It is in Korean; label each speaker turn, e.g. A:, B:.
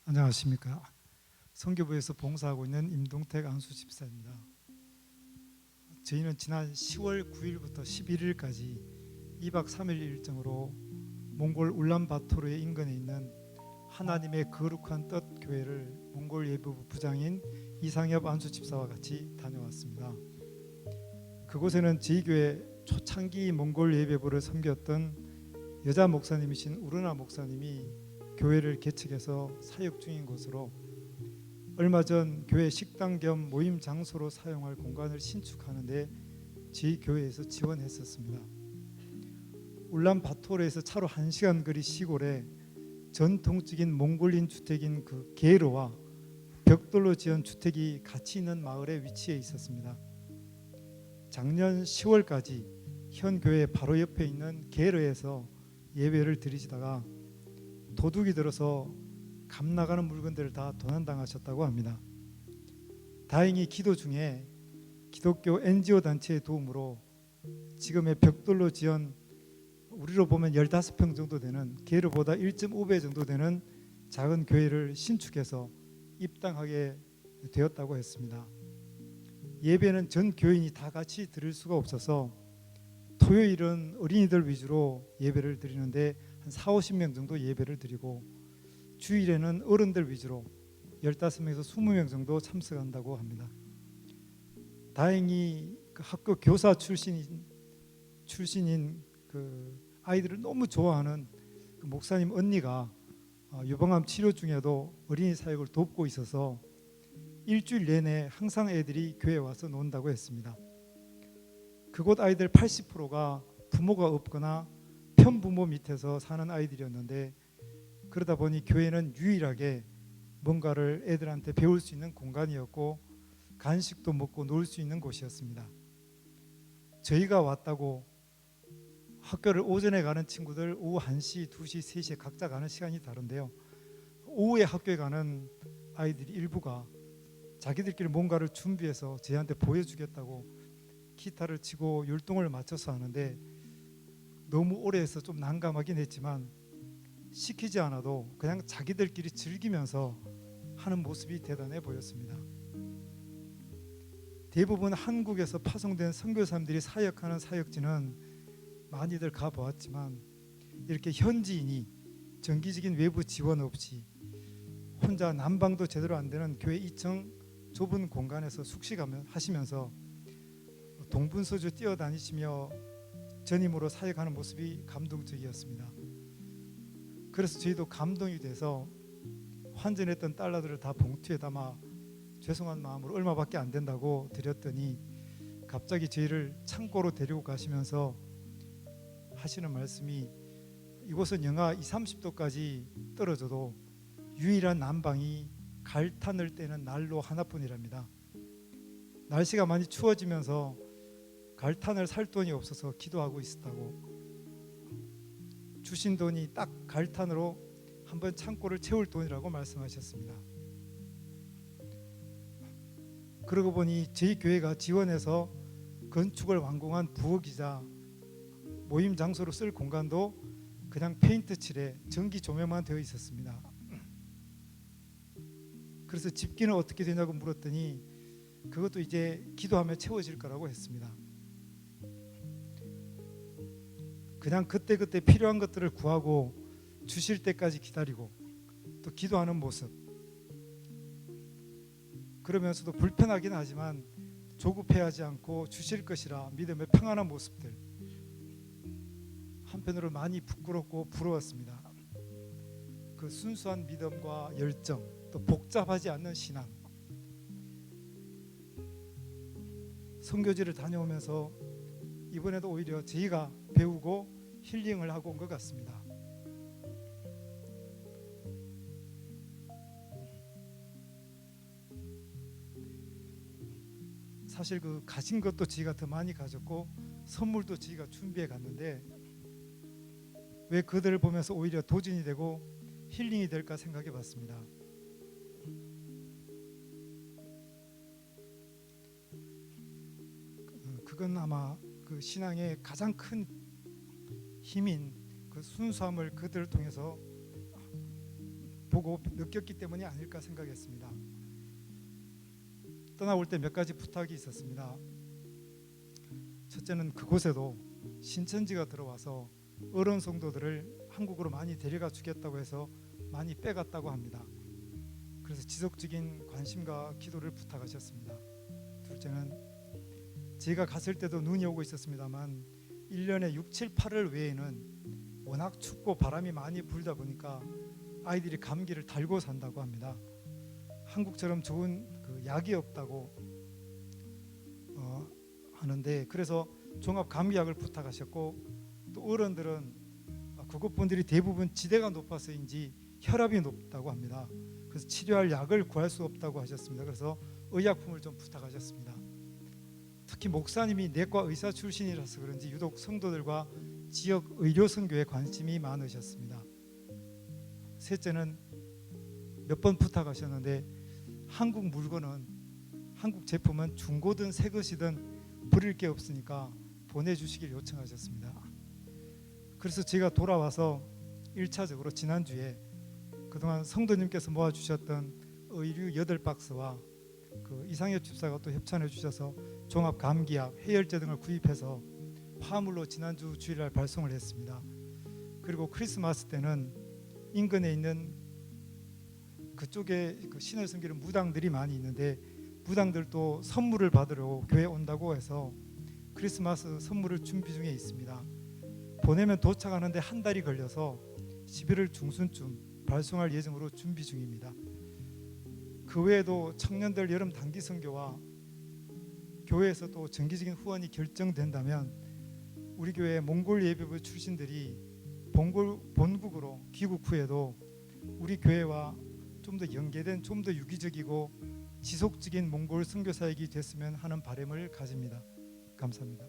A: 안녕하십니까. 선교부에서 봉사하고 있는 임동택 안수 집사입니다. 저희는 지난 10월 9일부터 11일까지 2박 3일 일정으로 몽골 울란바토르의 인근에 있는 하나님의 거룩한 뜻 교회를 몽골 예배부 부장인 이상엽 안수 집사와 같이 다녀왔습니다. 그곳에는 저희 교회 초창기 몽골 예배부를 섬겼던 여자 목사님이신 우르나 목사님이 교회를 개척해서 사역 중인 곳으로 얼마 전 교회 식당 겸 모임 장소로 사용할 공간을 신축하는 데 저희 교회에서 지원했었습니다. 울란바토르에서 차로 1시간 거리 시골에 전통적인 몽골인 주택인 그 게르와 벽돌로 지은 주택이 같이 있는 마을에 위치해 있었습니다. 작년 10월까지 현 교회 바로 옆에 있는 게르에서 예배를 드리시다가 도둑이 들어서 값 나가는 물건들을 다 도난당하셨다고 합니다. 다행히 기도 중에 기독교 NGO 단체의 도움으로 지금의 벽돌로 지은 우리로 보면 15평 정도 되는 게르보다 1.5배 정도 되는 작은 교회를 신축해서 입당하게 되었다고 했습니다. 예배는 전 교인이 다 같이 드릴 수가 없어서 토요일은 어린이들 위주로 예배를 드리는데 한 40-50명 정도 예배를 드리고 주일에는 어른들 위주로 15명에서 20명 정도 참석한다고 합니다. 다행히 그 학교 교사 출신인 그 아이들을 너무 좋아하는 그 목사님 언니가 유방암 치료 중에도 어린이 사역을 돕고 있어서 일주일 내내 항상 애들이 교회에 와서 논다고 했습니다. 그곳 아이들 80%가 부모가 없거나 편부모 밑에서 사는 아이들이었는데 그러다 보니 교회는 유일하게 뭔가를 애들한테 배울 수 있는 공간이었고 간식도 먹고 놀 수 있는 곳이었습니다. 저희가 왔다고 학교를 오전에 가는 친구들 오후 1시, 2시, 3시에 각자 가는 시간이 다른데요. 오후에 학교에 가는 아이들이 일부가 자기들끼리 뭔가를 준비해서 저희한테 보여주겠다고 기타를 치고 율동을 맞춰서 하는데 너무 오래 해서 좀 난감하긴 했지만 시키지 않아도 그냥 자기들끼리 즐기면서 하는 모습이 대단해 보였습니다. 대부분 한국에서 파송된 선교사님들이 사역하는 사역지는 많이들 가보았지만 이렇게 현지인이 정기적인 외부 지원 없이 혼자 난방도 제대로 안 되는 교회 2층 좁은 공간에서 숙식하시면서 동분서주 뛰어다니시며 전임으로 사역하는 모습이 감동적이었습니다. 그래서 저희도 감동이 돼서 환전했던 달러들을 다 봉투에 담아 죄송한 마음으로 얼마밖에 안 된다고 드렸더니 갑자기 저희를 창고로 데리고 가시면서 하시는 말씀이 이곳은 영하 20-30도까지 떨어져도 유일한 난방이 갈탄을 떼는 난로 하나뿐이랍니다. 날씨가 많이 추워지면서 갈탄을 살 돈이 없어서 기도하고 있었다고, 주신 돈이 딱 갈탄으로 한번 창고를 채울 돈이라고 말씀하셨습니다. 그러고 보니 저희 교회가 지원해서 건축을 완공한 부엌이자 모임 장소로 쓸 공간도 그냥 페인트 칠에 전기 조명만 되어 있었습니다. 그래서 집기는 어떻게 되냐고 물었더니 그것도 이제 기도하며 채워질 거라고 했습니다. 그냥 그때그때 필요한 것들을 구하고 주실 때까지 기다리고 또 기도하는 모습, 그러면서도 불편하긴 하지만 조급해하지 않고 주실 것이라 믿음의 평안한 모습들, 한편으로 많이 부끄럽고 부러웠습니다. 그 순수한 믿음과 열정, 또 복잡하지 않는 신앙, 선교지를 다녀오면서 이번에도 오히려 저희가 배우고 힐링을 하고 온 것 같습니다. 사실 그 가진 것도 저희가 더 많이 가졌고 선물도 저희가 준비해 갔는데 왜 그들을 보면서 오히려 도전이 되고 힐링이 될까 생각해 봤습니다. 그건 아마 그 신앙의 가장 큰 힘인 그 순수함을 그들을 통해서 보고 느꼈기 때문이 아닐까 생각했습니다. 떠나올 때 몇 가지 부탁이 있었습니다. 첫째는 그곳에도 신천지가 들어와서 어려운 성도들을 한국으로 많이 데려가 주겠다고 해서 많이 빼갔다고 합니다. 그래서 지속적인 관심과 기도를 부탁하셨습니다. 둘째는 제가 갔을 때도 눈이 오고 있었습니다만 1년에 6, 7, 8월 외에는 워낙 춥고 바람이 많이 불다 보니까 아이들이 감기를 달고 산다고 합니다. 한국처럼 좋은 약이 없다고 하는데, 그래서 종합 감기약을 부탁하셨고, 또 어른들은 그곳 분들이 대부분 지대가 높아서인지 혈압이 높다고 합니다. 그래서 치료할 약을 구할 수 없다고 하셨습니다. 그래서 의약품을 좀 부탁하셨습니다. 특히 목사님이 내과 의사 출신이라서 그런지 유독 성도들과 지역 의료 선교에 관심이 많으셨습니다. 셋째는 몇 번 부탁하셨는데 한국 물건은, 한국 제품은 중고든 새 것이든 버릴 게 없으니까 보내주시길 요청하셨습니다. 그래서 제가 돌아와서 1차적으로 지난주에 그동안 성도님께서 모아주셨던 의류 8박스와 이상엽 집사가 또 협찬해 주셔서 종합 감기약, 해열제 등을 구입해서 화물로 지난주 주일날 발송을 했습니다. 그리고 크리스마스 때는 인근에 있는 그쪽에 신을 섬기는 무당들이 많이 있는데, 무당들도 선물을 받으러 교회에 온다고 해서 크리스마스 선물을 준비 중에 있습니다. 보내면 도착하는데 한 달이 걸려서 11월 중순쯤 발송할 예정으로 준비 중입니다. 그 외에도 청년들 여름 단기 선교와 교회에서 또 정기적인 후원이 결정된다면 우리 교회 몽골 예배부 출신들이 본국으로 귀국 후에도 우리 교회와 좀 더 연계된, 좀 더 유기적이고 지속적인 몽골 선교 사역이 됐으면 하는 바람을 가집니다. 감사합니다.